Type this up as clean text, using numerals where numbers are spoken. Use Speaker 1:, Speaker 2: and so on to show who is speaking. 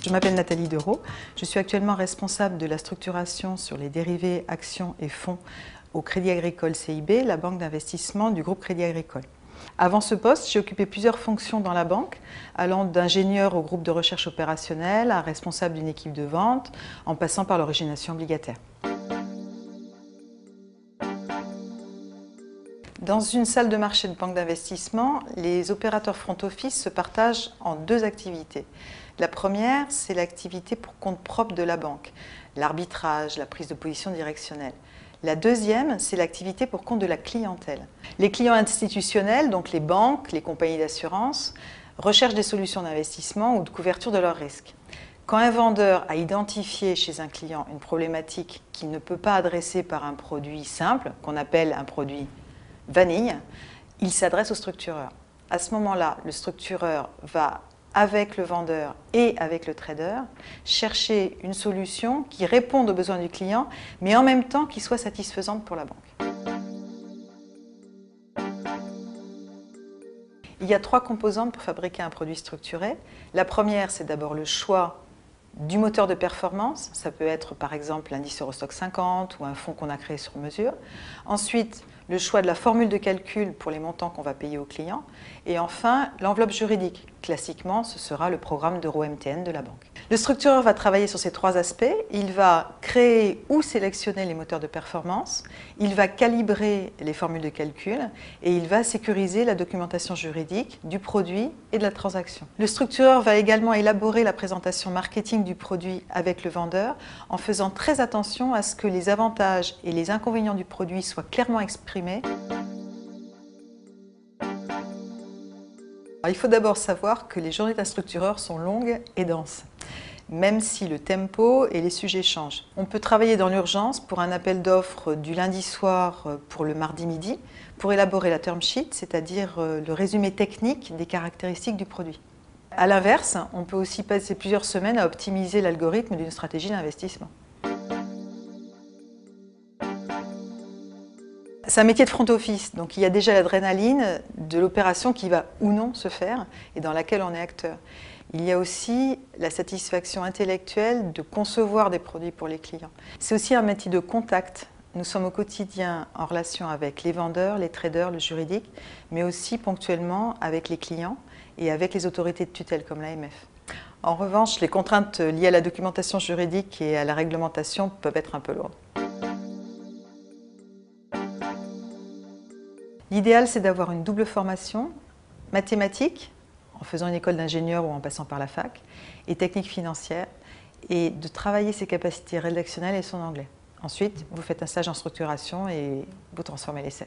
Speaker 1: Je m'appelle Nathalie Dereau. Je suis actuellement responsable de la structuration sur les dérivés, actions et fonds au Crédit Agricole CIB, la banque d'investissement du groupe Crédit Agricole. Avant ce poste, j'ai occupé plusieurs fonctions dans la banque, allant d'ingénieur au groupe de recherche opérationnelle à responsable d'une équipe de vente, en passant par l'origination obligataire. Dans une salle de marché de banque d'investissement, les opérateurs front office se partagent en deux activités. La première, c'est l'activité pour compte propre de la banque, l'arbitrage, la prise de position directionnelle. La deuxième, c'est l'activité pour compte de la clientèle. Les clients institutionnels, donc les banques, les compagnies d'assurance, recherchent des solutions d'investissement ou de couverture de leurs risques. Quand un vendeur a identifié chez un client une problématique qu'il ne peut pas adresser par un produit simple, qu'on appelle un produit vanille, il s'adresse au structureur. À ce moment-là, le structureur va, avec le vendeur et avec le trader, chercher une solution qui réponde aux besoins du client, mais en même temps qui soit satisfaisante pour la banque. Il y a trois composantes pour fabriquer un produit structuré. La première, c'est d'abord le choix du moteur de performance. Ça peut être par exemple l'indice Eurostoxx 50 ou un fonds qu'on a créé sur mesure. Ensuite, le choix de la formule de calcul pour les montants qu'on va payer au client. Et enfin, l'enveloppe juridique. Classiquement, ce sera le programme d'Euro-MTN de la banque. Le structureur va travailler sur ces trois aspects. Il va créer ou sélectionner les moteurs de performance, il va calibrer les formules de calcul et il va sécuriser la documentation juridique du produit et de la transaction. Le structureur va également élaborer la présentation marketing du produit avec le vendeur en faisant très attention à ce que les avantages et les inconvénients du produit soient clairement exprimés. Il faut d'abord savoir que les journées d'un structureur sont longues et denses, même si le tempo et les sujets changent. On peut travailler dans l'urgence pour un appel d'offres du lundi soir pour le mardi midi, pour élaborer la term sheet, c'est-à-dire le résumé technique des caractéristiques du produit. A l'inverse, on peut aussi passer plusieurs semaines à optimiser l'algorithme d'une stratégie d'investissement. C'est un métier de front office, donc il y a déjà l'adrénaline de l'opération qui va ou non se faire et dans laquelle on est acteur. Il y a aussi la satisfaction intellectuelle de concevoir des produits pour les clients. C'est aussi un métier de contact. Nous sommes au quotidien en relation avec les vendeurs, les traders, le juridique, mais aussi ponctuellement avec les clients et avec les autorités de tutelle comme l'AMF. En revanche, les contraintes liées à la documentation juridique et à la réglementation peuvent être un peu lourdes. L'idéal, c'est d'avoir une double formation, mathématique, en faisant une école d'ingénieur ou en passant par la fac, et technique financière, et de travailler ses capacités rédactionnelles et son anglais. Ensuite, vous faites un stage en structuration et vous transformez l'essai.